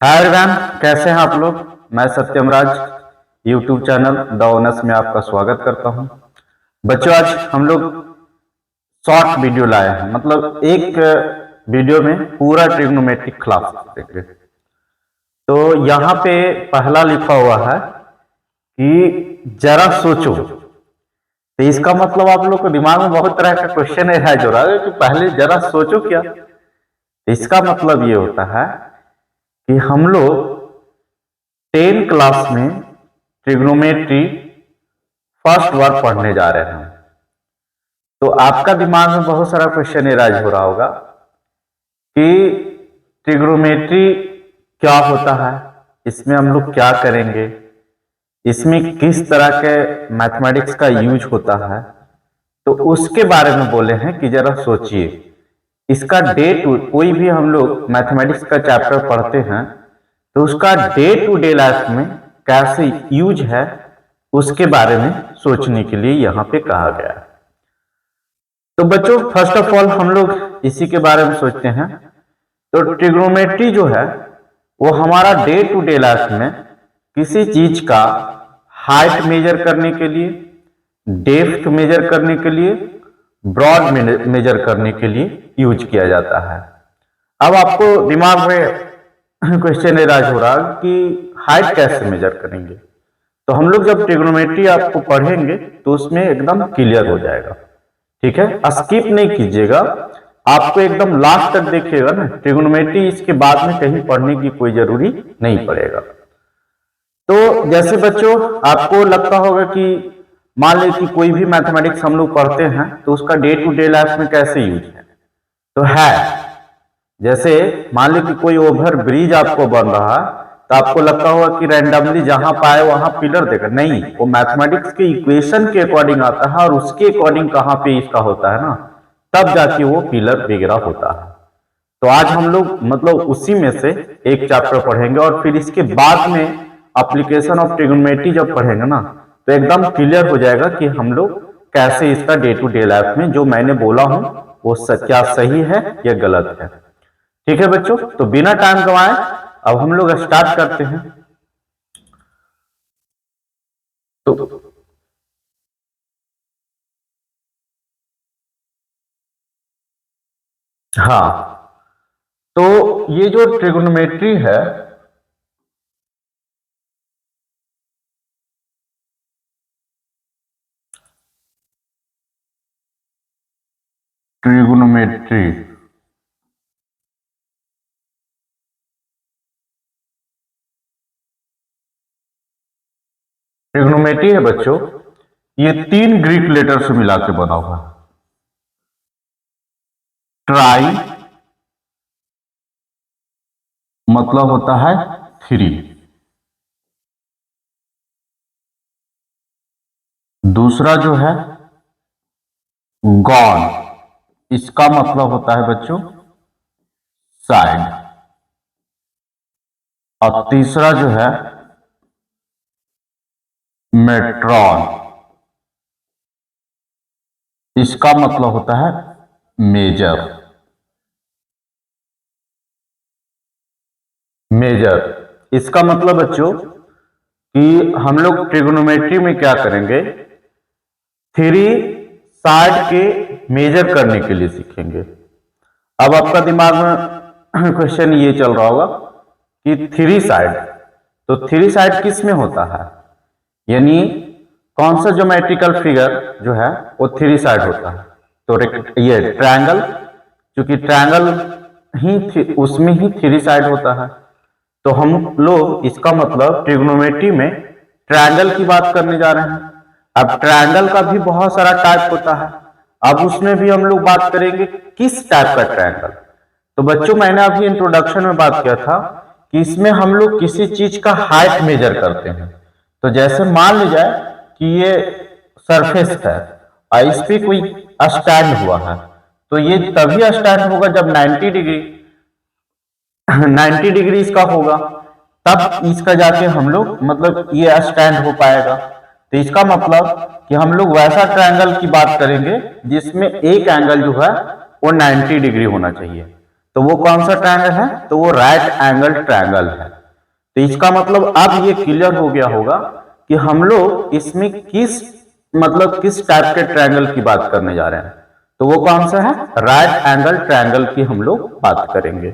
Hi everyone, कैसे हैं आप लोग। मैं सत्यम राज यूट्यूब चैनल द ओनर्स में आपका स्वागत करता हूं। बच्चों, आज हम लोग शॉर्ट वीडियो लाए हैं, मतलब एक वीडियो में पूरा ट्रिग्नोमेट्रिक क्लास देंगे। तो यहाँ पे पहला लिखा हुआ है कि जरा सोचो। तो इसका मतलब आप लोग को दिमाग में बहुत तरह का क्वेश्चन है जो रहा है कि पहले जरा सोचो क्या। इसका मतलब ये होता है कि हम लोग 10 क्लास में ट्रिग्नोमेट्री फर्स्ट बार पढ़ने जा रहे हैं। तो आपका दिमाग में बहुत सारा क्वेश्चन एराइज हो रहा होगा कि ट्रिग्नोमेट्री क्या होता है, इसमें हम लोग क्या करेंगे, इसमें किस तरह के मैथमेटिक्स का यूज होता है। तो उसके बारे में बोले हैं कि जरा सोचिए। इसका डे टू कोई भी हम लोग मैथमेटिक्स का चैप्टर पढ़ते हैं तो उसका डे टू डे लाइफ में कैसे यूज है उसके बारे में सोचने के लिए यहाँ पे कहा गया है। तो बच्चों, फर्स्ट ऑफ ऑल हम लोग इसी के बारे में सोचते हैं। तो ट्रिग्नोमेट्री जो है वो हमारा डे टू डे लाइफ में किसी चीज का हाइट मेजर करने के लिए, डेप्थ मेजर करने के लिए, ब्रॉड मेजर करने के लिए यूज किया जाता है। अब आपको दिमाग में क्वेश्चन एराइज हो रहा कि हाइट कैसे मेजर करेंगे। तो हम लोग जब ट्रिग्नोमेट्री आपको पढ़ेंगे तो उसमें एकदम क्लियर हो जाएगा। ठीक है, स्किप नहीं कीजिएगा, आपको एकदम लास्ट तक देखिएगा ना। ट्रिग्नोमेट्री इसके बाद में कहीं पढ़ने की कोई जरूरी नहीं पड़ेगा। तो जैसे बच्चों आपको लगता होगा कि मान लीजिए कि कोई भी मैथमेटिक्स हम लोग पढ़ते हैं तो उसका डे टू डे लाइफ में कैसे यूज है। तो है, जैसे मान ली कि कोई ओवर ब्रिज आपको बन रहा है तो आपको लगता होगा कि रैंडमली जहां पाए वहां पिलर देगा। नहीं, वो मैथमेटिक्स के इक्वेशन के अकॉर्डिंग आता है और उसके अकॉर्डिंग कहां पे इसका होता है ना, तब जाके वो पिलर वगैरह होता है। तो आज हम लोग मतलब उसी में से एक चैप्टर पढ़ेंगे और फिर इसके बाद में एप्लीकेशन ऑफ ट्रिग्नोमेट्री जब पढ़ेंगे ना तो एकदम क्लियर हो जाएगा कि हम लोग कैसे इसका डे टू डे लाइफ में जो मैंने बोला हूं वो क्या सही है या गलत है। ठीक है बच्चों, तो बिना टाइम गवाए अब हम लोग स्टार्ट करते हैं। तो हाँ, तो ये जो ट्रिग्नोमेट्री है ट्रिग्नोमेट्री ट्रिग्नोमेट्री है बच्चों, ये 3 ग्रीक लेटर से मिला के बना हुआ है। ट्राई मतलब होता है 3, दूसरा जो है गॉन, इसका मतलब होता है बच्चों साइड, और तीसरा जो है मेट्रॉन, इसका मतलब होता है मेजर। इसका मतलब बच्चों कि हम लोग ट्रिग्नोमेट्री में क्या करेंगे, 3 साइड के मेजर करने के लिए सीखेंगे। अब आपका दिमाग में क्वेश्चन ये चल रहा होगा कि 3 साइड, तो 3 साइड किस में होता है, यानी कौन सा ज्योमेट्रिकल फिगर जो है वो 3 साइड होता है। तो ये ट्रायंगल, क्योंकि ट्रायंगल ही उसमें ही 3 साइड होता है। तो हम लोग इसका मतलब ट्रिग्नोमेट्री में ट्रायंगल की बात करने जा रहे हैं। अब ट्रायंगल का भी बहुत सारा टाइप होता है, अब उसमें भी हम लोग बात करेंगे किस टाइप का ट्रायंगल। तो बच्चों, मैंने अभी इंट्रोडक्शन में बात किया था कि इसमें हम लोग किसी चीज का हाइट मेजर करते हैं। तो जैसे मान लीजिए कि ये सरफेस है और इस पे कोई स्टैंड हुआ है, तो ये तभी स्टैंड होगा जब 90 डिग्री इसका होगा, तब इसका जाके हम लोग मतलब ये स्टैंड हो पाएगा। तो इसका मतलब कि हम लोग वैसा ट्रायंगल की बात करेंगे जिसमें एक एंगल जो है वो 90 डिग्री होना चाहिए। तो वो कौन सा ट्रायंगल है? तो वो राइट एंगल ट्रायंगल है। तो इसका मतलब अब ये क्लियर हो गया होगा कि हम लोग इसमें किस टाइप के ट्रायंगल की बात करने जा रहे हैं। तो वो कौन सा है? राइट एंगल ट्रायंगल की हम लोग बात करेंगे।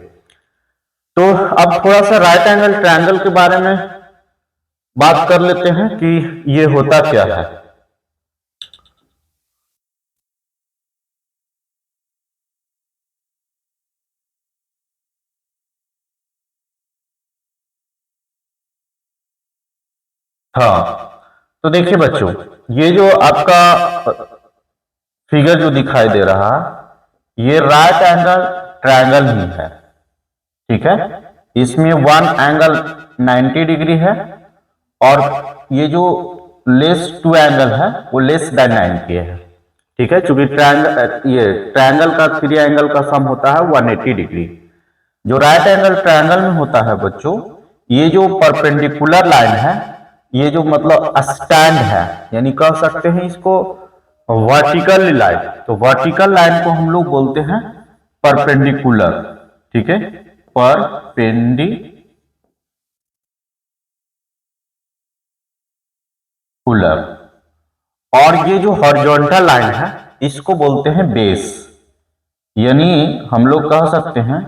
तो अब थोड़ा सा राइट एंगल ट्रायंगल के बारे में बात कर लेते हैं कि ये होता क्या है। हाँ, तो देखिए बच्चों, ये जो आपका फिगर जो दिखाई दे रहा है, ये राइट एंगल ट्रायंगल ही है। ठीक है, इसमें वन एंगल 90 डिग्री है और ये जो लेस टू एंगल है वो लेस देन 90 है। ठीक है, चूंकि ट्रायंगल का थ्री एंगल का सम होता है 180 डिग्री। जो राइट एंगल ट्रायंगल में होता है बच्चों, ये जो परपेंडिकुलर लाइन है, ये जो मतलब स्टैंड है, यानी कह सकते हैं इसको वर्टिकल लाइन। तो वर्टिकल लाइन को हम लोग बोलते हैं परपेंडिकुलर। ठीक है, परपेंडिकुलर। और ये जो हॉरिजॉन्टल लाइन है इसको बोलते हैं बेस। यानी हम लोग कह सकते हैं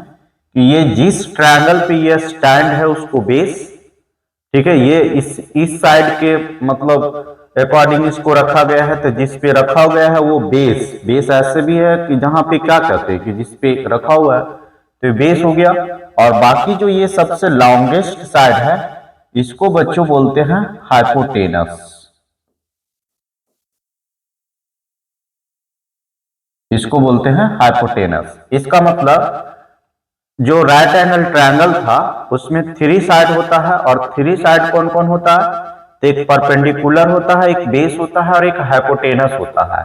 कि ये जिस ट्रायंगल पे ये स्टैंड है उसको बेस। ठीक है, ये इस साइड के मतलब अकॉर्डिंग इसको रखा गया है, तो जिस पे रखा गया है वो बेस। बेस ऐसे भी है कि जहां पे क्या कहते हैं कि जिस पे रखा हुआ है तो बेस हो गया। और बाकी जो ये सबसे लॉन्गेस्ट साइड है इसको बच्चों बोलते हैं हाइपोटेनस। इसको बोलते हैं हाइपोटेनस। इसका मतलब जो राइट एंगल ट्रायंगल था उसमें थ्री साइड होता है, और थ्री साइड कौन कौन होता है? तो एक परपेंडिकुलर होता है, एक बेस होता है और एक हाइपोटेनस होता है।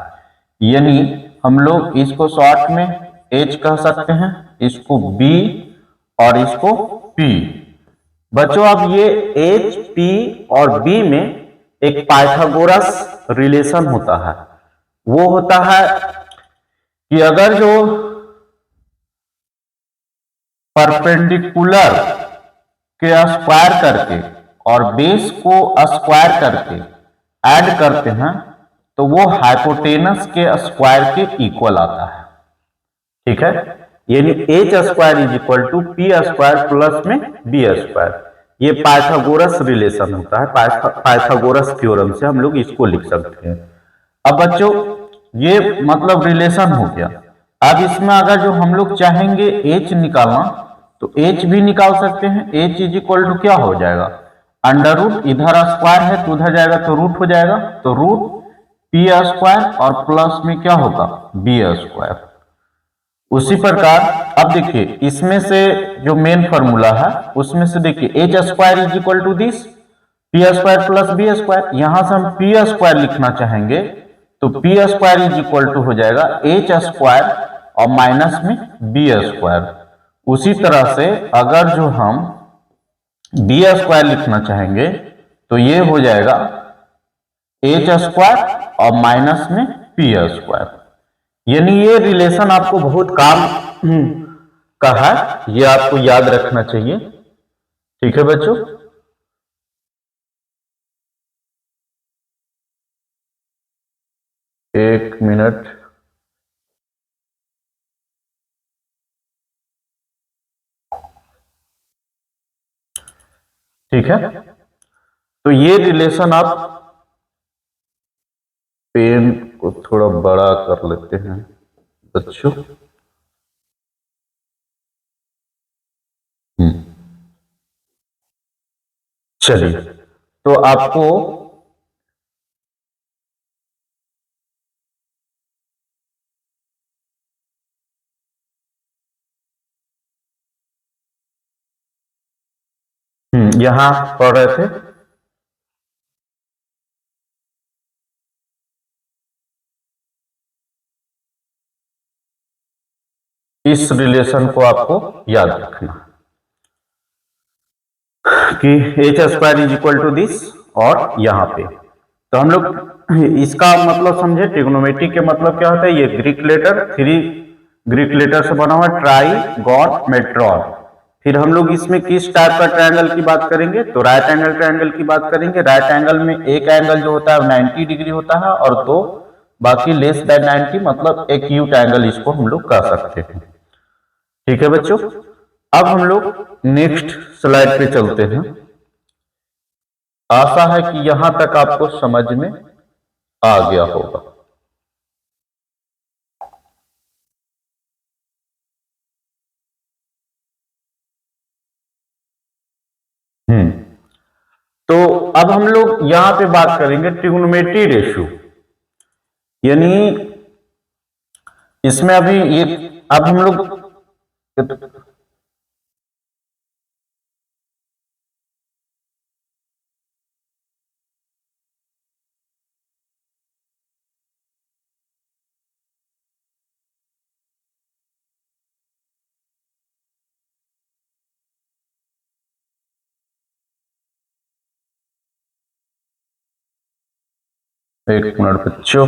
यानी हम लोग इसको शॉर्ट में एच कह सकते हैं, इसको बी और इसको पी। बच्चों अब ये एच, पी और बी में एक पाइथागोरस रिलेशन होता है। वो होता है कि अगर जो परपेंडिकुलर के स्क्वायर करके और बेस को स्क्वायर करके ऐड करते हैं तो वो हाइपोटेनस के स्क्वायर के इक्वल आता है। ठीक है, यानी H square is equal to P square plus में बी स्क्वायर। ये पाइथागोरस रिलेशन होता है, पाइथागोरस थ्योरम से हम लोग इसको लिख सकते हैं। अब बच्चों ये मतलब रिलेशन हो गया। अब इसमें अगर जो हम लोग चाहेंगे एच निकालना तो एच भी निकाल सकते हैं। एच इज इक्वल टू क्या हो जाएगा? अंडर रूट, इधर स्क्वायर है तो उधर जाएगा तो रूट हो जाएगा, तो रूट पी स्क्वायर और प्लस में क्या होगा? B square. उसी प्रकार अब देखिए इसमें से जो मेन फॉर्मूला है उसमें से देखिए H square is equal to this P square plus B square. यहां से हम पी स्क्वायर लिखना चाहेंगे तो P square is equal to हो जाएगा एच स्क्वायर और माइनस में बी स्क्वायर। उसी तरह से अगर जो हम बी स्क्वायर लिखना चाहेंगे तो ये हो जाएगा एच स्क्वायर और माइनस में पी स्क्वायर। यानी ये रिलेशन आपको बहुत काम का है, ये आपको याद रखना चाहिए। ठीक है बच्चों, एक मिनट। ठीक है, तो ये रिलेशन आप पेन को थोड़ा बड़ा कर लेते हैं बच्चों। चलिए, तो आपको यहां पढ़ रहे थे इस रिलेशन को आपको याद रखना कि H square is equal to this, और यहां पे तो हम लोग इसका मतलब समझे। ट्रिग्नोमेट्री के मतलब क्या होता है? ये Greek letter three Greek letter से बना हुआ ट्राइगोनोमेट्रॉन। फिर हम लोग इसमें किस टाइप का ट्रायंगल की बात करेंगे, तो राइट एंगल ट्रायंगल की बात करेंगे। राइट एंगल में एक एंगल जो होता है 90 डिग्री होता है और दो बाकी लेस देन 90, मतलब एक्यूट एंगल इसको हम लोग कह सकते हैं। ठीक है बच्चों, अब हम लोग नेक्स्ट स्लाइड पे चलते हैं। आशा है कि यहां तक आपको समझ में आ गया होगा। तो अब हम लोग यहां पे बात करेंगे ट्रिग्नोमेट्री रेशियो, यानी इसमें अभी ये अब हम लोग एक मिनट बच्चों,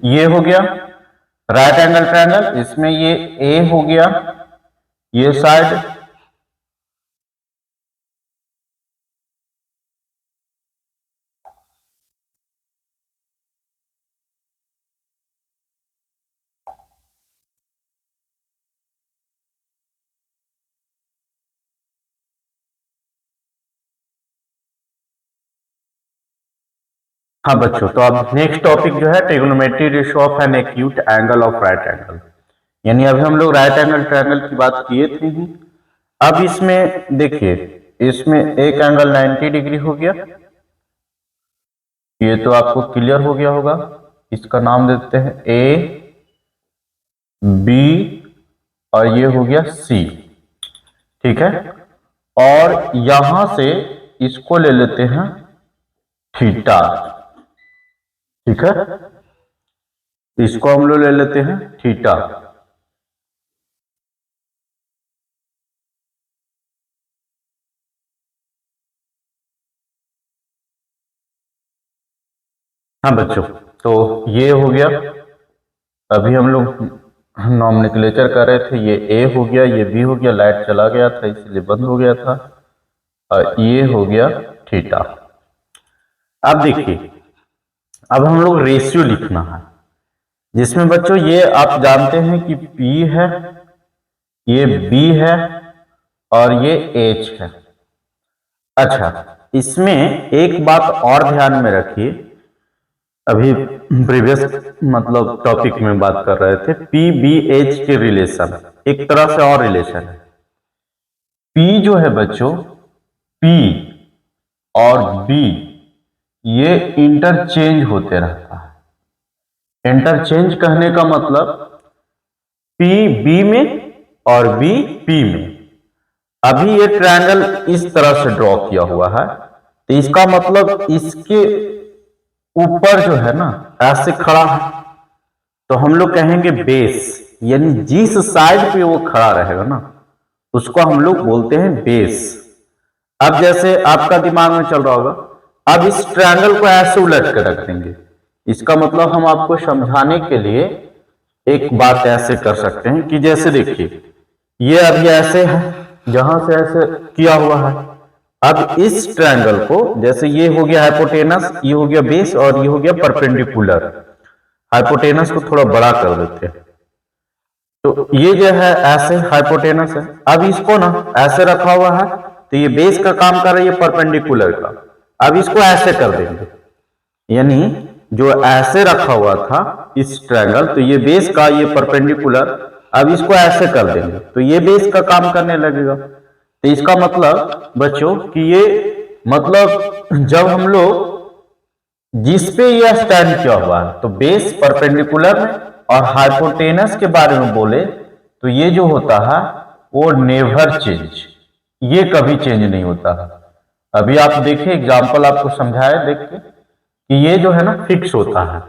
ये हो गया राइट एंगल ट्रायंगल, इसमें ये ए हो गया, ये साइड हाँ बच्चों, तो अब नेक्स्ट टॉपिक जो है trigonometry ratio of an acute angle of right angle, यानी अभी हम लोग राइट एंगल ट्रायंगल की बात किए थे ही। अब इसमें देखिए, इसमें एक एंगल 90 डिग्री हो गया, ये तो आपको क्लियर हो गया होगा। इसका नाम देते हैं ए बी और ये हो गया सी, ठीक है। और यहां से इसको ले लेते हैं थीटा, ठीक है, इसको हम लोग ले लेते हैं थीटा। हाँ बच्चों, तो ये हो गया। अभी हम लोग नॉमेनक्लेचर कर रहे थे, ये ए हो गया, ये बी हो गया, लाइट चला गया था इसलिए बंद हो गया था, और ये हो गया थीटा। अब देखिए, अब हम लोग रेशियो लिखना है, जिसमें बच्चों ये आप जानते हैं कि P है, ये B है और ये H है। अच्छा, इसमें एक बात और ध्यान में रखिए, अभी प्रीवियस मतलब टॉपिक में बात कर रहे थे, PBH के रिलेशन, एक तरह से और रिलेशन है। P जो है बच्चों, P और B ये इंटरचेंज होते रहता है। इंटरचेंज कहने का मतलब P B में और B P में। अभी ये ट्रायंगल इस तरह से ड्रॉ किया हुआ है, तो इसका मतलब इसके ऊपर जो है ना ऐसे खड़ा है, तो हम लोग कहेंगे बेस, यानी जिस साइड पे वो खड़ा रहेगा ना उसको हम लोग बोलते हैं बेस। अब जैसे आपका दिमाग में चल रहा होगा, अब इस ट्रायंगल को ऐसे उलट कर रख देंगे, इसका मतलब हम आपको समझाने के लिए एक बात ऐसे कर सकते हैं कि जैसे देखिए, ये अभी ऐसे है, जहां से ऐसे किया हुआ है। अब इस ट्रायंगल को, जैसे ये हो गया हाइपोटेनस, ये हो गया बेस और ये हो गया परपेंडिकुलर। हाइपोटेनस को थोड़ा बड़ा कर देते हैं, तो ये जो है ऐसे हाइपोटेनस है। अब इसको ना ऐसे रखा हुआ है, तो ये बेस का काम कर रही है परपेंडिकुलर का। अब इसको ऐसे कर देंगे, यानी जो ऐसे रखा हुआ था इस ट्रायंगल, तो ये बेस का, ये परपेंडिकुलर, अब इसको ऐसे कर देंगे तो ये बेस का काम करने लगेगा। तो इसका मतलब बच्चों कि ये मतलब जब हम लोग जिस पे यह स्टैंड किया हुआ है, तो बेस परपेंडिकुलर में और हाइपोटेनस के बारे में बोले तो ये जो होता है वो नेवर चेंज, ये कभी चेंज नहीं होता है। अभी आप देखिए एग्जांपल आपको समझाया, देख के कि ये जो है ना फिक्स होता है,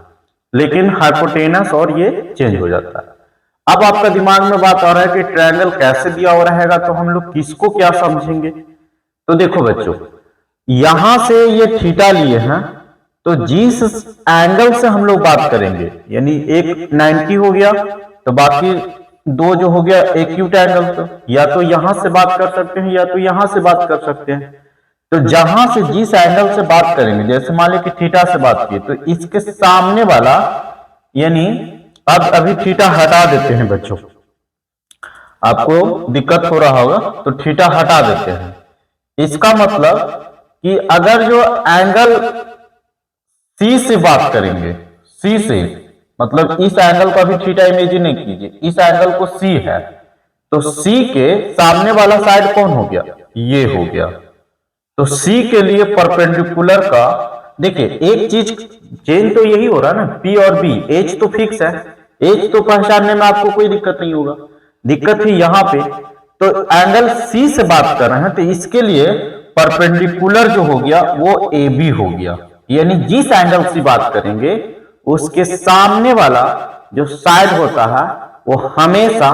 लेकिन हाइपोटेनस और ये चेंज हो जाता है। अब आपका दिमाग में बात आ रहा है कि ट्रायंगल कैसे दिया हुआ रहेगा, तो हम लोग किसको क्या समझेंगे। तो देखो बच्चों, यहां से ये थीटा लिए हैं, तो जिस एंगल से हम लोग बात करेंगे, यानी एक 90 हो गया, तो बाकी दो जो हो गया एक्यूट एंगल, तो या तो यहां से बात कर सकते हैं या तो यहां से बात कर सकते हैं। तो जहां से जिस एंगल से बात करेंगे, जैसे मान लीजिए कि थीटा से बात की, तो इसके सामने वाला, यानी अब अभी थीटा हटा देते हैं बच्चों, आपको दिक्कत हो रहा होगा, तो थीटा हटा देते हैं। इसका मतलब कि अगर जो एंगल सी से बात करेंगे, सी से मतलब इस एंगल का भी थीटा इमेजिन नहीं कीजिए, इस एंगल को सी है, तो सी के सामने वाला साइड कौन हो गया, ये हो गया। तो सी के लिए परपेंडिकुलर का, देखिए एक चीज चेंज तो यही हो रहा है ना, पी और बी, एच तो फिक्स है, एच तो पहचानने में आपको कोई दिक्कत नहीं होगा, दिक्कत ही यहां पे। तो एंगल सी से बात कर रहे हैं, तो इसके लिए परपेंडिकुलर जो हो गया वो ए बी हो गया, यानी जिस एंगल से बात करेंगे उसके सामने वाला जो साइड होता है वो हमेशा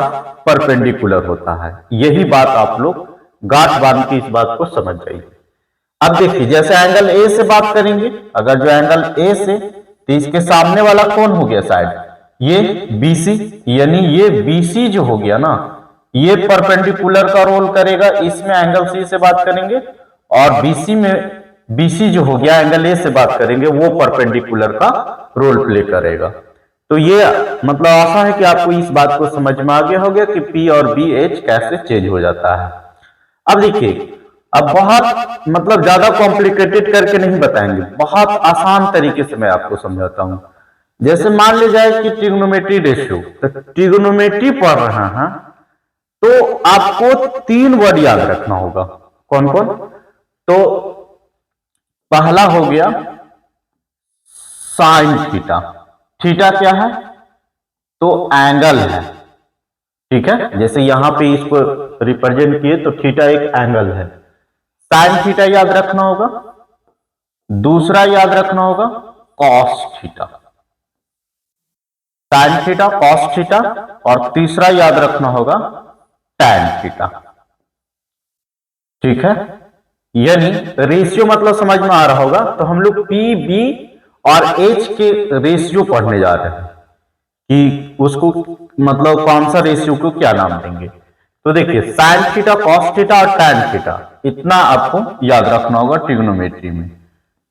परपेंडिकुलर होता है। यही बात आप लोग गांठ बांध के इस बात को समझ जाइए। अब देखिए, जैसे एंगल ए से बात करेंगे, अगर जो एंगल ए से, तो इसके सामने वाला कौन हो गया साइड, ये बीसी, यानी ये बीसी जो हो गया ना, ये परपेंडिकुलर का रोल करेगा, इसमें एंगल सी से बात करेंगे, और बीसी में बीसी जो हो गया एंगल ए से बात करेंगे, वो परपेंडिकुलर का रोल प्ले करेगा। तो ये मतलब आशा है कि आपको इस बात को समझ में आ गया होगा कि पी और बी एच कैसे चेंज हो जाता है। अब देखिए, अब बहुत मतलब ज्यादा कॉम्प्लिकेटेड करके नहीं बताएंगे, बहुत आसान तरीके से मैं आपको समझाता हूं। जैसे मान ले जाए कि ट्रिग्नोमेट्री रेशियो, तो ट्रिग्नोमेट्री पढ़ रहे हैं, तो आपको 3 वर्ड याद रखना होगा। कौन कौन, तो पहला हो गया साइन थीटा। थीटा क्या है, तो एंगल है, ठीक है, जैसे यहां पे इसको रिप्रेजेंट किए, तो थीटा एक एंगल है, साइन थीटा याद रखना होगा। दूसरा याद रखना होगा cos theta, sine theta, cos theta, और तीसरा याद रखना होगा टैन थीटा, ठीक है। यानी रेशियो मतलब समझ में आ रहा होगा, तो हम लोग पी बी और एच के रेशियो पढ़ने जा रहे हैं कि उसको मतलब कौन सा रेशियो को क्या नाम देंगे। तो देखिए, साइन थीटा, कॉस थीटा और टैन थीटा, इतना आपको याद रखना होगा ट्रिग्नोमेट्री में।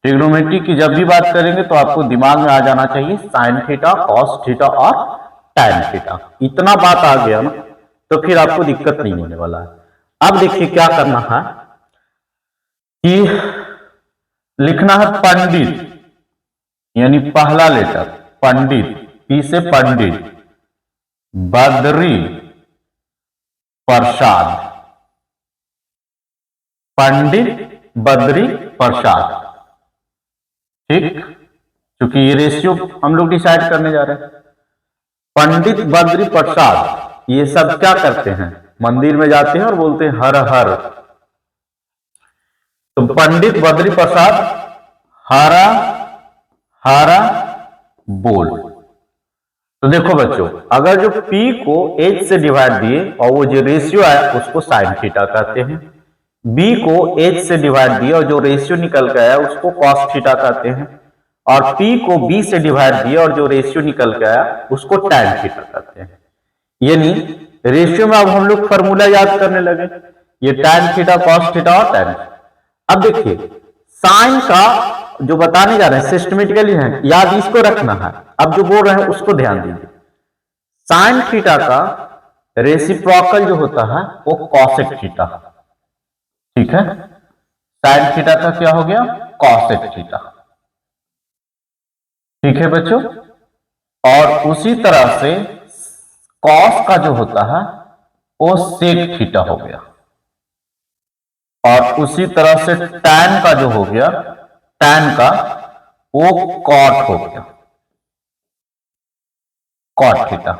ट्रिग्नोमेट्री की जब भी बात करेंगे तो आपको दिमाग में आ जाना चाहिए साइन थीटा, कॉस थीटा और टैन थीटा। इतना बात आ गया ना, तो फिर आपको दिक्कत नहीं होने वाला है। अब देखिए क्या करना है कि लिखना है पंडित, यानी पहला लेटर पंडित, पी से पंडित, बद्री प्रसाद, पंडित बद्री प्रसाद, ठीक, क्योंकि ये रेशियो हम लोग डिसाइड करने जा रहे हैं। पंडित बद्री प्रसाद ये सब क्या करते हैं, मंदिर में जाते हैं और बोलते हैं हर हर। तो पंडित बद्री प्रसाद हरा हरा बोल। तो देखो बच्चों, अगर जो P को H से डिवाइड दिए और वो जो रेशियो है उसको साइन थीटा कहते हैं, B को H से डिवाइड दिए और जो रेशियो निकल के आया उसको कॉस थीटा कहते हैं, और P को B से डिवाइड दिए और जो रेशियो निकल के आया उसको टैन थीटा कहते हैं। यानी रेशियो में अब हम लोग फॉर्मूला याद करने लगे, ये टैन थीटा, कॉस थीटा और टैन। अब देखिए, साइन का जो बताने जा रहे हैं सिस्टमेटिकली है, याद इसको रखना है। अब जो बोल रहे हैं उसको ध्यान दीजिए। साइन थीटा का रेसिप्रोकल जो होता है वो कॉसेक थीटा, ठीक है। साइन थीटा का क्या हो गया, कॉसेक थीटा, ठीक है बच्चों। और उसी तरह से कॉस का जो होता है वो सेक थीटा हो गया, और उसी तरह से टैन का जो हो गया, टैन का वो कॉट हो गया, कॉट थीटा।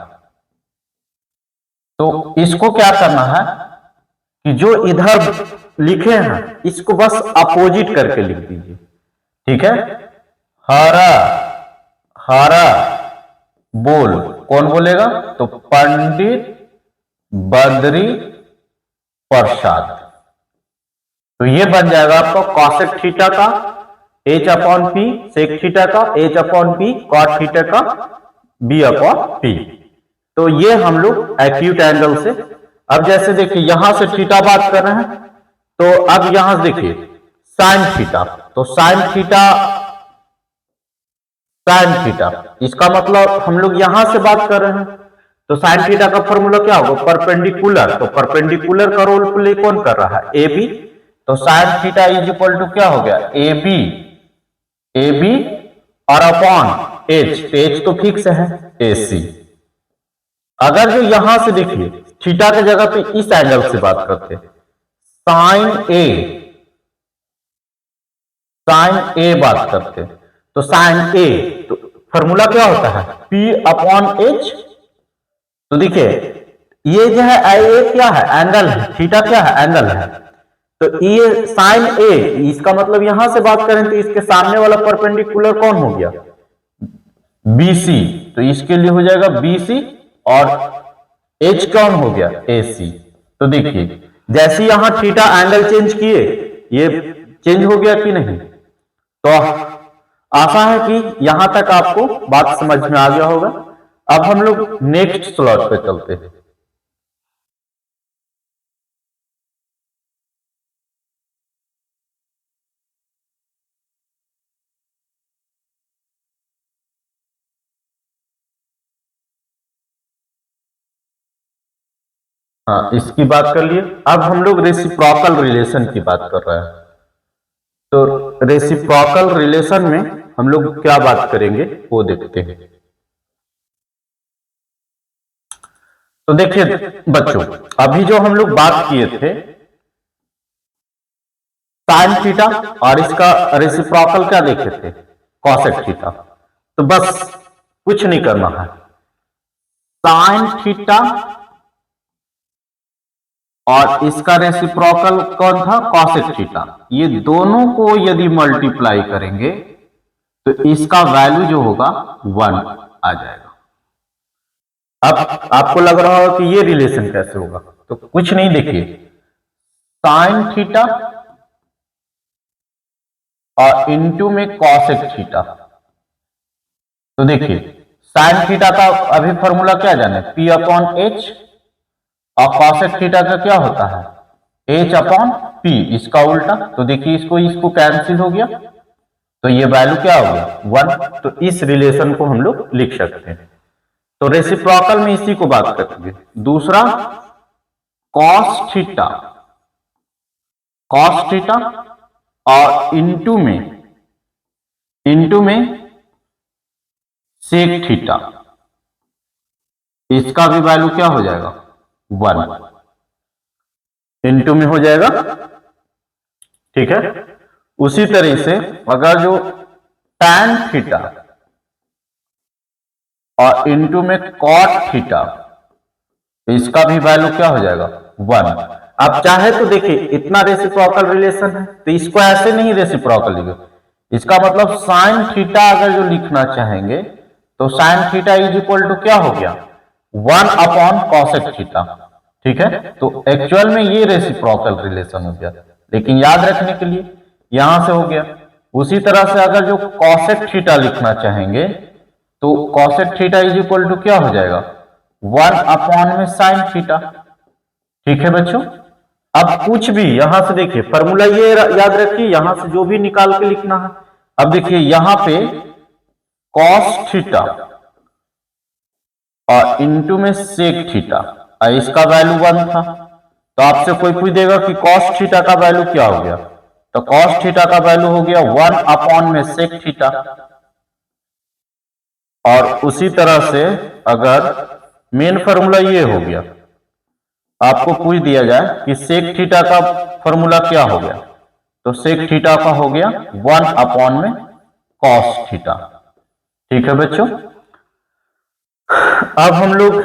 तो इसको क्या करना है कि जो इधर लिखे हैं इसको बस अपोजिट करके लिख दीजिए, ठीक है। हरा, हरा बोल, कौन बोलेगा? तो पंडित बद्री प्रसाद। तो ये बन जाएगा आपका कॉसेक थीटा का h upon P, sec theta का h upon P, cot theta का b अपॉन पी। तो ये हम लोग एक्यूट एंगल से, अब जैसे देखिए यहां से थीटा बात कर रहे हैं, तो अब यहां से देखिए साइन थीटा, तो साइन थीटा, साइन थीटा, इसका मतलब हम लोग यहां से बात कर रहे हैं, तो साइन थीटा का फॉर्मूला क्या होगा? परपेंडिकुलर, तो परपेंडिकुलर का रोल प्ले कौन कर रहा है? A B. तो sine theta is equal to क्या हो गया? ए बी, ए बी और अपॉन एच, एच तो फिक्स है ए सी। अगर जो यहां से देखिए थीटा की जगह पे इस एंगल से बात करते हैं, साइन ए, साइन ए बात करते हैं, तो साइन ए, तो फॉर्मूला क्या होता है? P upon H. तो देखिए ये जो है ए क्या है? एंगल है, थीटा क्या है? एंगल है। तो ये साइन ए, इसका मतलब यहां से बात करें तो इसके सामने वाला परपेंडिकुलर कौन हो गया? BC। तो इसके लिए हो जाएगा BC और H कौन हो गया? AC। तो देखिए जैसे यहां थीटा एंगल चेंज किए, ये चेंज हो गया कि नहीं? तो आशा है कि यहां तक आपको बात समझ में आ गया होगा। अब हम लोग नेक्स्ट स्लॉट पे चलते हैं। हाँ, इसकी बात कर लिए। अब हम लोग रेसिप्रोकल रिलेशन की बात कर रहे हैं। तो रेसिप्रोकल रिलेशन में हम लोग क्या बात करेंगे वो देखते हैं। तो देखिए बच्चों, अभी जो हम लोग बात किए थे साइन थीटा, और इसका रेसिप्रोकल क्या देखे थे? Cosec theta. तो बस कुछ नहीं करना है, साइन थीटा और इसका रेसिप्रोकल कौन था? Cosec theta. ये दोनों को यदि मल्टीप्लाई करेंगे तो इसका वैल्यू जो होगा 1 आ जाएगा। अब आपको लग रहा होगा कि ये रिलेशन कैसे होगा? तो कुछ नहीं, देखिए साइन थीटा और इनटू में कॉसेक थीटा। तो देखिए साइन थीटा का अभी फॉर्मूला क्या जाने? P अपॉन एच, और कॉसेक थीटा का क्या होता है? H अपॉन P, इसका उल्टा। तो देखिए इसको इसको कैंसिल हो गया, तो ये वैल्यू क्या हो गया? 1। तो इस रिलेशन को हम लोग लिख सकते हैं। तो रेसिप्रोकल में इसी को बात करेंगे। दूसरा कॉस थीटा, कॉस थीटा और इनटू में सेक थीटा, इसका भी वैल्यू क्या हो जाएगा? 1 इनटू में हो जाएगा। ठीक है। उसी तरह से अगर जो tan थीटा और इनटू में cot थीटा, इसका भी वैल्यू क्या हो जाएगा? 1। आप चाहे तो देखिए इतना रेसिप्रोकल रिलेशन है तो इसको ऐसे नहीं रेसिप्रोकल लिखे, इसका मतलब साइन थीटा अगर जो लिखना चाहेंगे तो sine theta is equal to क्या हो गया? 1 अपॉन कॉसेक थीटा। ठीक है। तो एक्चुअल में ये रेसिप्रोकल रिलेशन हो गया, लेकिन याद रखने के लिए यहां से हो गया। उसी तरह से अगर जो कॉसेक थीटा लिखना चाहेंगे तो cosec theta is equal to क्या हो जाएगा? 1 अपॉन में साइन थीटा। ठीक है बच्चों। अब कुछ भी यहां से देखिए फॉर्मूला ये याद रखिए, यहां से जो भी निकाल के लिखना है। अब देखिए यहां पे कॉस थीटा और इनटू में सेक थीटा, इसका वैल्यू 1 था। तो आपसे कोई पूछ देगा कि कॉस थीटा का वैल्यू क्या हो गया? तो कॉस थीटा का वैल्यू हो गया 1 अपॉन में सेक थीटा। और उसी तरह से अगर मेन फॉर्मूला ये हो गया, आपको पूछ दिया जाए कि सेक थीटा का फॉर्मूला क्या हो गया, तो सेक थीटा का हो गया 1 अपॉन में कॉस थीटा। ठीक है बच्चों। अब हम लोग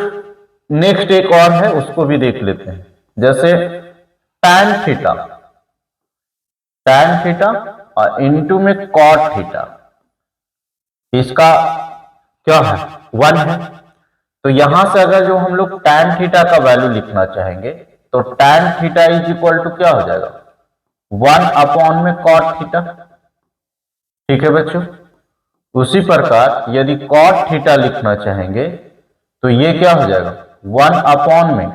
नेक्स्ट एक और है उसको भी देख लेते हैं, जैसे tan थीटा, tan थीटा और इनटू में cot थीटा। इसका क्या है 1 है। तो यहां से अगर जो हम लोग tan थीटा का वैल्यू लिखना चाहेंगे तो tan theta is equal to क्या हो जाएगा 1 अपॉन में cot थीटा। ठीक है बच्चों, उसी प्रकार यदि cot थीटा लिखना चाहेंगे तो ये क्या हो जाएगा 1 अपॉन में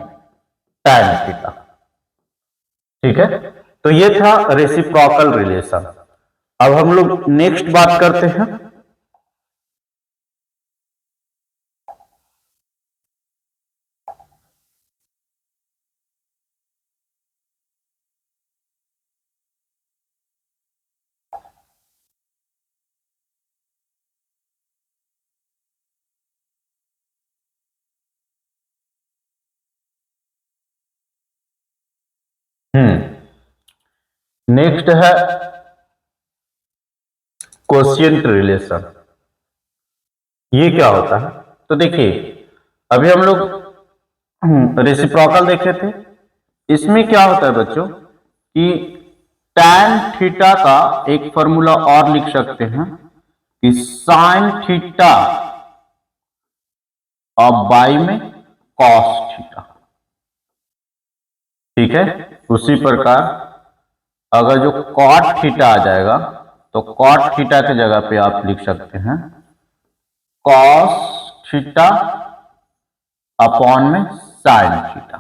tan थीटा। ठीक है, तो ये था रेसिप्रोकल रिलेशन। अब हम लोग नेक्स्ट बात करते हैं नेक्स्ट है क्वोशिएंट रिलेशन। ये क्या होता है? तो देखिए अभी हम लोग रेसिप्रोकल देखे थे। इसमें क्या होता है बच्चों कि tan थीटा का एक फॉर्मूला और लिख सकते हैं कि sin थीटा और बाई में cos थीटा। ठीक है, उसी प्रकार अगर जो cot थीटा आ जाएगा तो cot थीटा की जगह पे आप लिख सकते हैं cos थीटा अपॉन में sin थीटा।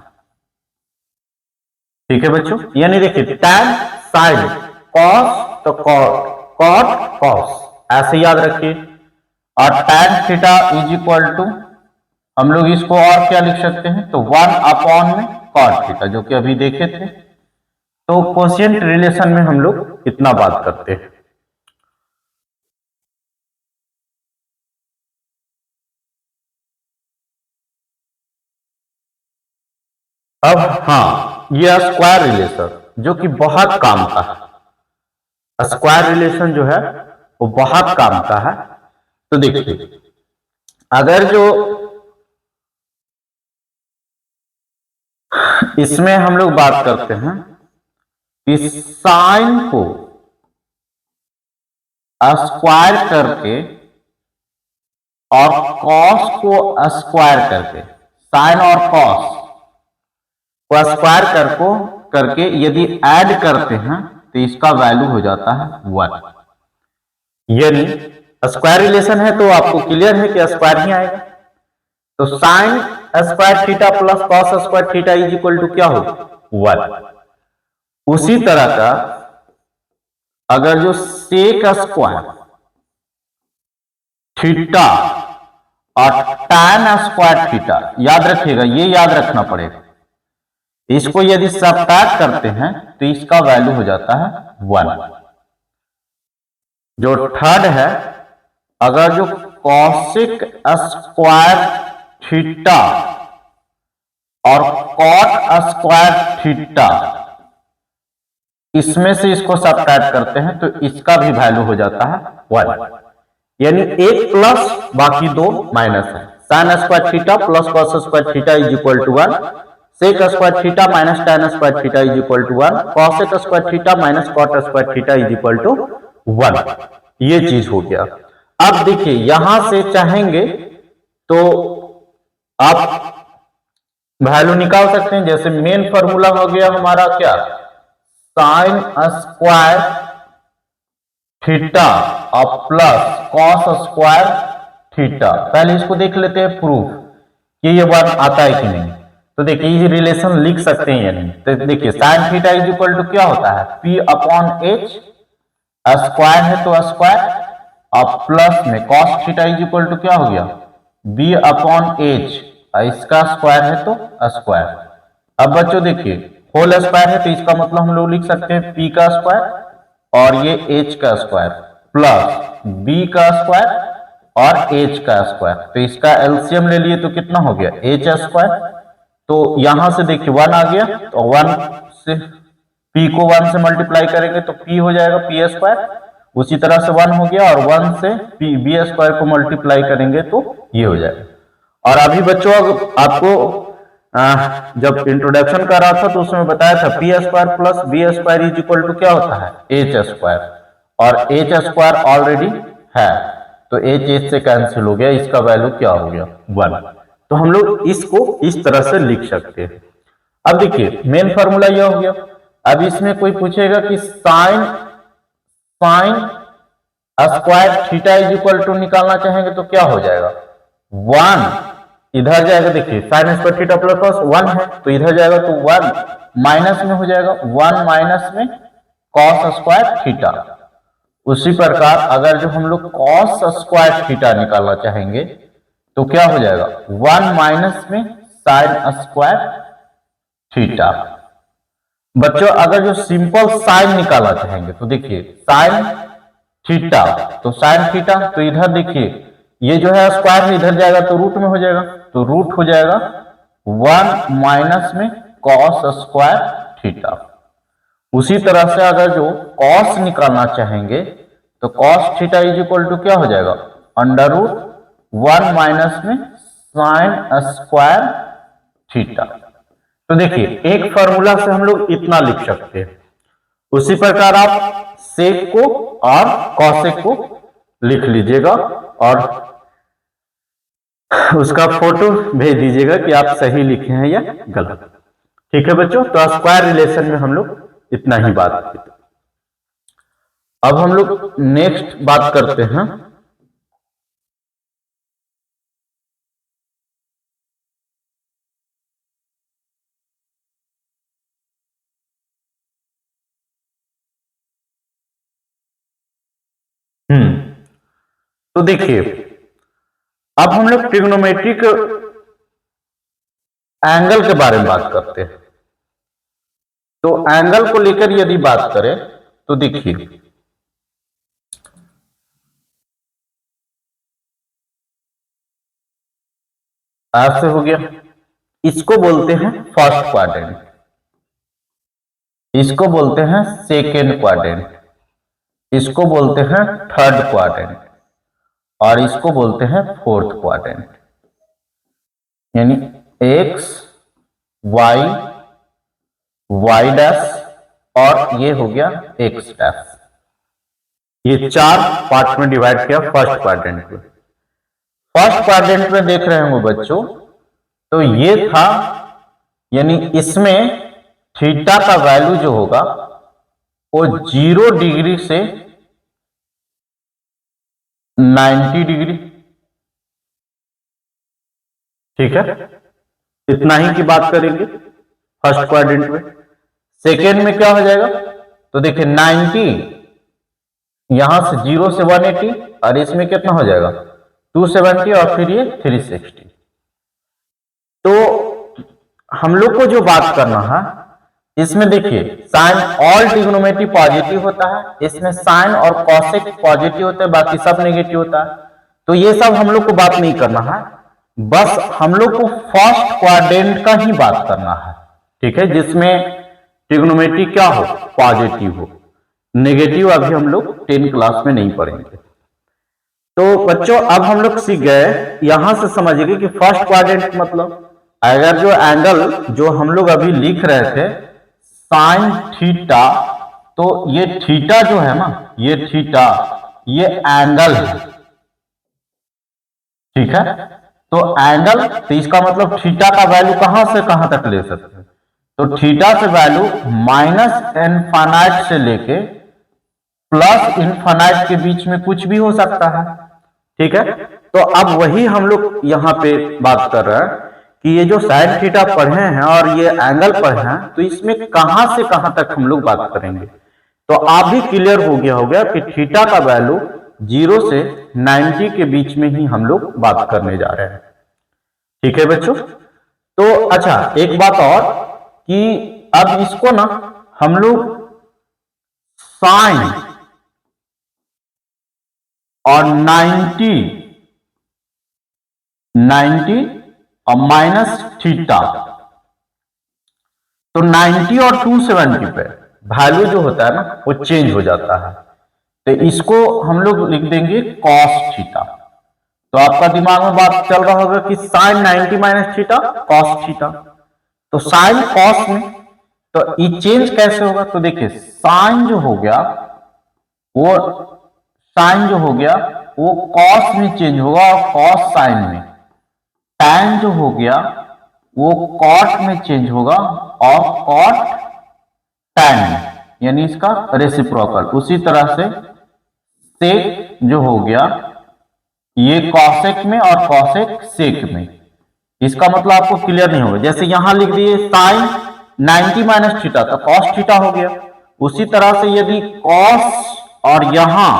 ठीक है बच्चों, यानी देखिए tan sin cos तो cot cot cos ऐसे याद रखिए। और tan theta is equal to हम लोग इसको और क्या लिख सकते हैं तो 1 अपॉन में cot थीटा, जो कि अभी देखे थे। तो क्वोशिएंट रिलेशन में हम लोग इतना बात करते हैं। अब हाँ, ये स्क्वायर रिलेशन जो कि बहुत काम का है। स्क्वायर रिलेशन जो है वो बहुत काम का है। तो देखिए अगर जो इसमें हम लोग बात करते हैं कि साइन को स्क्वायर करके और कॉस को स्क्वायर करके, साइन और कॉस को स्क्वायर करके यदि ऐड करते हैं तो इसका वैल्यू हो जाता है 1। यानी स्क्वायर रिलेशन है तो आपको क्लियर है कि स्क्वायर ही आएगा। तो sine square theta plus cos square theta is equal to क्या हो 1। उसी तरह का अगर जो सेक स्क्वायर थीटा और टैन स्क्वायर थीटा, याद रखिएगा, ये याद रखना पड़ेगा। इसको यदि सबट्रैक्ट करते हैं तो इसका वैल्यू हो जाता है 1। जो थर्ड है अगर जो कॉसिक स्क्वायर थीटा और कॉट स्क्वायर थीटा इसमें से इसको सबट्रैक्ट करते हैं तो इसका भी वैल्यू हो जाता है 1। यानी एक प्लस बाकी दो माइनस है। Sine square theta plus cos square theta is equal to 1, sec square theta minus tan square theta is equal to 1, cosec square theta minus cot square theta is equal to 1। ये चीज हो गया। अब देखिए यहां से चाहेंगे तो आप वैल्यू निकाल सकते हैं। जैसे मेन फॉर्मूला हो गया हमारा क्या, साइन स्क्वायर थीटा और प्लस कॉस स्क्वायर थीटा। पहले इसको देख लेते हैं प्रूफ कि ये 1 आता है कि नहीं। तो देखिए ये रिलेशन लिख सकते हैं या नहीं। तो देखिए sine theta is equal to क्या होता है p अपॉन h, स्क्वायर है तो स्क्वायर, और प्लस में cos theta is equal to क्या हो गया b अपॉन h, इसका स्क्वायर है तो स्क्वायर। अब बच्चों देखिए होल स्क्वायर है तो इसका मतलब हम लोग लिख सकते हैं p का स्क्वायर और ये h का स्क्वायर प्लस b का स्क्वायर और h का स्क्वायर। तो इसका एलसीएम ले लिए तो कितना हो गया h स्क्वायर। तो यहां से देखिए 1 आ गया तो 1 से p को 1 से मल्टीप्लाई करेंगे तो p हो जाएगा p स्क्वायर। उसी तरह से 1 हो गया और 1 से b स्क्वायर को मल्टीप्लाई करेंगे तो ये हो जाएगा। और अभी बच्चों आपको जब इंट्रोडक्शन कर रहा था तो उसमें बताया था P square plus B square is equal to क्या होता है एच स्क्वायर, और एच स्क्वायर ऑलरेडी है तो एच से कैंसिल हो गया, इसका वैल्यू क्या हो गया 1। तो हम लोग इसको इस तरह से लिख सकते हैं। अब देखिए मेन फॉर्मूला यह हो गया। अब इसमें कोई पूछेगा कि sine square theta is equal to निकालना चाहेंगे तो क्या हो जाएगा 1 इधर जाएगा। देखिए साइन स्क्वायर थीटा प्लस 1 है तो इधर जाएगा तो 1 माइनस में हो जाएगा, 1 माइनस में कॉस स्क्वायर थीटा। उसी प्रकार अगर जो हम लोग कॉस स्क्वायर थीटा निकालना चाहेंगे तो क्या हो जाएगा 1 माइनस में साइन स्क्वायर थीटा। बच्चों अगर जो सिंपल साइन निकालना चाहेंगे तो देखिए साइन थीटा, तो साइन थीटा तो इधर देखिए ये जो है स्क्वायर में इधर जाएगा तो रूट में हो जाएगा, तो रूट हो जाएगा 1 माइनस में कॉस स्क्वायर थीटा। उसी तरह से अगर जो कॉस निकालना चाहेंगे तो cos theta is equal to क्या हो जाएगा अंडर रूट 1 माइनस में साइन स्क्वायर थीटा। तो देखिए एक फॉर्मूला से हम लोग इतना लिख सकते हैं। उसी प्रकार आप सेक को और कॉसेक को लिख लीजिएगा और उसका फोटो भेज दीजिएगा कि आप सही लिखे हैं या गलत। ठीक है बच्चों, तो स्क्वायर रिलेशन में हम लोग इतना ही बात की। अब हम लोग नेक्स्ट बात करते हैं तो देखिए अब हम लोग ट्रिग्नोमेट्रिक एंगल के बारे में बात करते हैं। तो एंगल को लेकर यदि बात करें तो देखिए ऐसे हो गया, इसको बोलते हैं फर्स्ट क्वाड्रेंट, इसको बोलते हैं सेकेंड क्वाड्रेंट, इसको बोलते हैं थर्ड क्वाड्रेंट और इसको बोलते हैं फोर्थ क्वाड्रेंट। यानी एक्स वाई वाई डैश और ये हो गया एक्स डैश। ये चार पार्ट में डिवाइड किया फर्स्ट क्वाड्रेंट में। फर्स्ट क्वाड्रेंट में देख रहे होंगे बच्चों, तो ये था यानी इसमें थीटा का वैल्यू जो होगा वो 0 डिग्री से 90 डिग्री। ठीक है, इतना ही की बात करेंगे फर्स्ट क्वाड्रेंट में। सेकेंड में क्या हो जाएगा तो देखिए 90 यहां से 0 से 180 और इसमें कितना हो जाएगा 270 और फिर ये 360। तो हम लोग को जो बात करना है इसमें देखिए साइन ऑल ट्रिग्नोमेट्री पॉजिटिव होता है, इसमें साइन और कॉसेक पॉजिटिव होता है, बाकी सब नेगेटिव होता है। तो ये सब हम लोग को बात नहीं करना है, बस हम लोग को फर्स्ट क्वाड्रेंट का ही बात करना है। ठीक है, जिसमें ट्रिग्नोमेट्री क्या हो पॉजिटिव हो, नेगेटिव अभी हम लोग 10 क्लास में नहीं पढ़ेंगे। तो बच्चों अब हम लोग सीख गए, यहां से समझिए कि फर्स्ट क्वाड्रेंट मतलब अगर जो एंगल जो हम लोग अभी लिख रहे थे साइन थीटा, तो ये थीटा जो है ना ये थीटा ये एंगल है। ठीक है, तो एंगल तो इसका मतलब थीटा का वैल्यू कहां से कहां तक ले सकते हैं, तो थीटा से वैल्यू माइनस इनफाइनाइट से लेके प्लस इनफाइनाइट के बीच में कुछ भी हो सकता है। ठीक है, तो अब वही हम लोग यहां पे बात कर रहे हैं कि ये जो साइन थीटा पढ़े हैं और ये एंगल पढ़े हैं, तो इसमें कहां से कहां तक हम लोग बात करेंगे। तो आप भी क्लियर हो गया कि थीटा का वैल्यू 0 से 90 के बीच में ही हम लोग बात करने जा रहे हैं। ठीक है बच्चों, तो अच्छा एक बात और कि अब इसको ना हम लोग साइन और 90 और माइनस थीटा, तो 90 और 270 पे वैल्यू जो होता है ना वो चेंज हो जाता है। तो इसको हम लोग लिख देंगे कॉस थीटा। तो आपका दिमाग में बात चल रहा होगा कि sine 90 minus theta cos theta, तो साइन कॉस में तो ये चेंज कैसे होगा, तो देखिए साइन जो हो गया वो साइन जो हो गया वो कॉस में चेंज होगा और कॉस साइन में। टैन जो हो गया वो कॉट में चेंज होगा और कॉट टैन में, यानी इसका रेसिप्रोकल। उसी तरह से सेक जो हो गया ये कॉसेक में और कॉसेक सेक में। इसका मतलब आपको क्लियर नहीं होगा। जैसे यहां लिख दिए साइन 90 माइनस थीटा तो कॉस थीटा हो गया। उसी तरह से यदि कॉस और यहां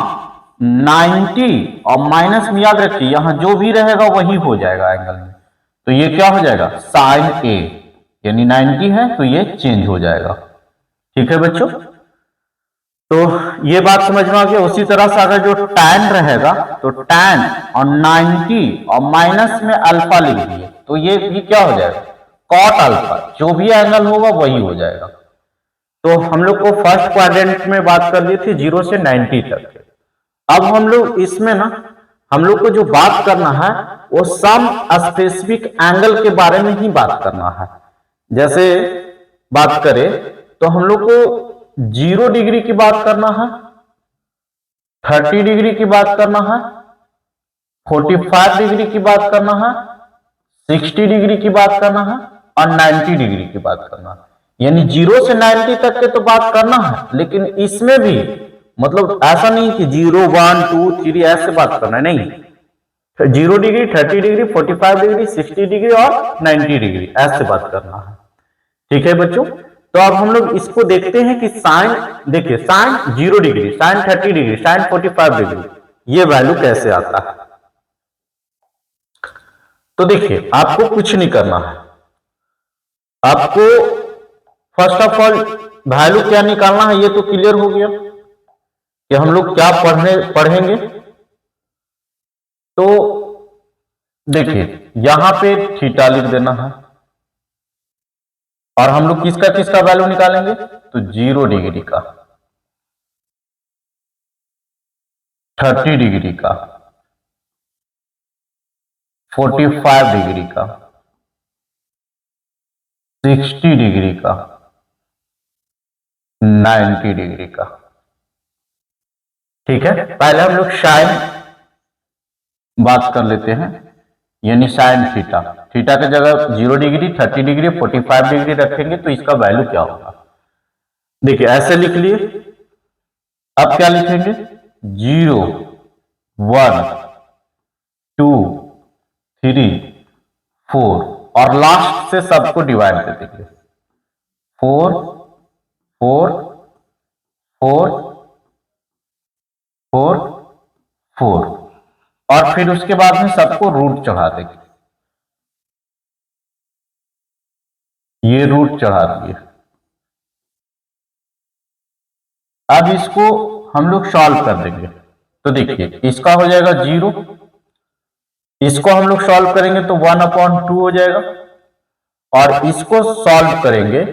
90 और माइनस में, याद रखिए यहां जो भी रहेगा वही हो जाएगा एंगल में, तो ये क्या हो जाएगा साइन ए, यानी 90 है तो ये चेंज हो जाएगा। ठीक है बच्चों, तो ये बात समझ में आ गया। उसी तरह से अगर जो tan रहेगा तो tan और 90 और माइनस में अल्फा लिख दिए तो ये भी क्या हो जाएगा कॉट अल्फा, जो भी एंगल होगा वही हो जाएगा। तो हम लोग को फर्स्ट क्वाड्रेंट में बात कर ली थी 0 से 90 तक। अब हम लोग इसमें ना हम लोग को जो बात करना है वो सम स्पेसिफिक एंगल के बारे में ही बात करना है। जैसे बात करें तो हम लोग को 0 डिग्री की बात करना है, 30 डिग्री की बात करना है, 45 डिग्री की बात करना है, 60 डिग्री की बात करना है और 90 डिग्री की बात करना है। यानी 0 से 90 तक के तो बात करना है, लेकिन इसमें भी मतलब ऐसा नहीं कि 0 1 2 3 ऐसे बात करना है, नहीं। 0 डिग्री, 30 डिग्री, 45 डिग्री, 60 डिग्री और 90 डिग्री ऐसे बात करना है। ठीक है बच्चों, तो अब हम लोग इसको देखते हैं कि साइन, देखिए sine 0 degree, sine 30 degree, sine 45 degree ये वैल्यू कैसे आता है। तो देखिए आपको कुछ नहीं करना है, आपको फर्स्ट ऑफ ऑल वैल्यू क्या निकालना है ये तो क्लियर हो गया कि हम लोग क्या पढ़ेंगे। तो देखिए यहां पे थीटा लिख देना है और हम लोग किसका किसका वैल्यू निकालेंगे तो 0 डिग्री का, 30 डिग्री का, 45 डिग्री का, 60 डिग्री का, 90 डिग्री का। ठीक है, पहले हम लोग साइन बात कर लेते हैं, यानी साइन थीटा। थीटा की जगह 0 डिग्री, 30 डिग्री, 45 डिग्री रखेंगे तो इसका वैल्यू क्या होगा। देखिए ऐसे लिख लिए, अब क्या लिखेंगे 0 1 2 3 4 और लास्ट से सबको डिवाइड कर देंगे 4 4 4 4 4 और फिर उसके बाद में सबको रूट चढ़ा देंगे, ये रूट चढ़ा दिए। अब इसको हम लोग सॉल्व कर देंगे तो देखिए इसका हो जाएगा 0, इसको हम लोग सॉल्व करेंगे तो 1/2 हो जाएगा और इसको सॉल्व करेंगे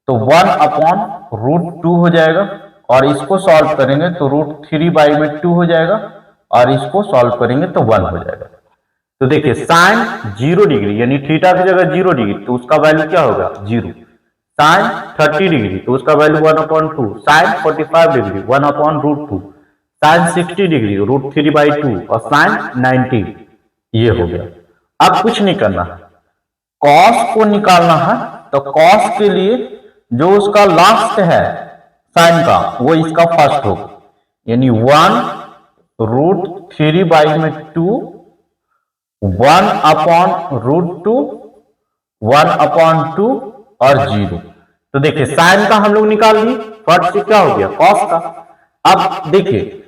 तो 1/√2 हो जाएगा और इसको सॉल्व करेंगे तो √3/2 हो जाएगा और इसको सॉल्व करेंगे तो 1 हो जाएगा। तो देखिए साइन 0 डिग्री यानी थीटा की जगह 0 डिग्री तो उसका वैल्यू क्या होगा 0, साइन 30 डिग्री तो उसका value 1/2, sine 45 degree 1/√2, sine 60 degree √3/2 और साइन 90 ये हो गया। अब कुछ नहीं करना है, कॉस को निकालना है तो कॉस के लिए जो उसका लास्ट है साइन का वो इसका फर्स्ट होगा, यानी 1√3/2 1/√2 1/2 और 0। तो देखिए साइन का हम लोग निकाल लिए, फर्स्ट से क्या हो गया कॉस का। अब देखिए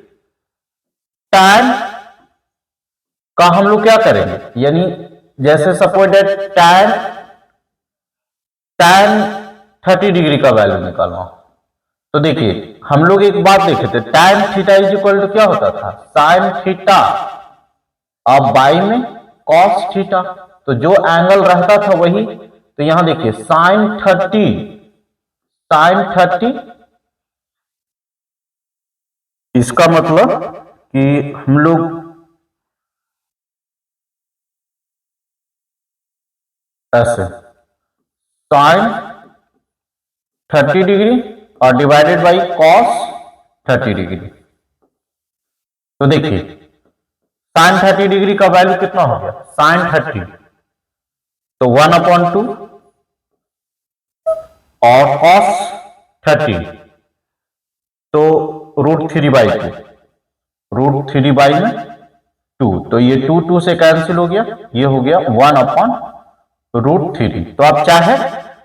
tan का हम लोग क्या करेंगे, यानी जैसे सपोज दैट tan 30 डिग्री का वैल्यू निकालना। तो देखिए हम लोग एक बात देखे थे tan theta is equal to क्या होता था साइन थीटा और बाई में कॉस थीटा, तो जो एंगल रहता था वही। तो यहां देखिए साइन 30 इसका मतलब कि हम लोग ऐसे साइन 30 डिग्री और डिवाइडेड बाई कॉस 30 डिग्री। तो देखिए साइन 30 डिग्री का वैल्यू कितना हो गया, साइन 30, तो 1/2 और कॉस 30 तो √3/2, √3/2, तो ये 2 से कैंसिल हो गया, ये हो गया 1/√3। तो आप चाहे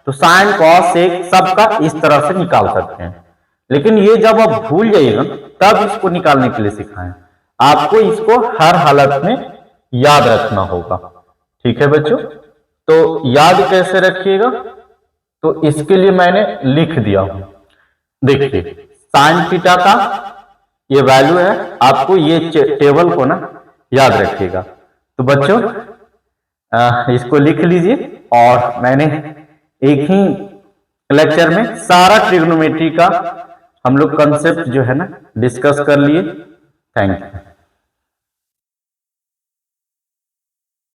तो साइन कॉस सेक सबका इस तरह से निकाल सकते हैं, लेकिन ये जब आप भूल जाइएगा तब इसको निकालने के लिए सिखाएं। आपको इसको हर हालत में याद रखना होगा, ठीक है बच्चों। तो याद कैसे रखिएगा, तो इसके लिए मैंने लिख दिया हूं, देखिए साइन थीटा का ये वैल्यू है, आपको ये टेबल को ना याद रखिएगा। तो बच्चों इसको लिख लीजिए, और मैंने एक ही लेक्चर में सारा ट्रिग्नोमेट्री का हम लोग कंसेप्ट जो है ना डिस्कस कर लिए। Thank you.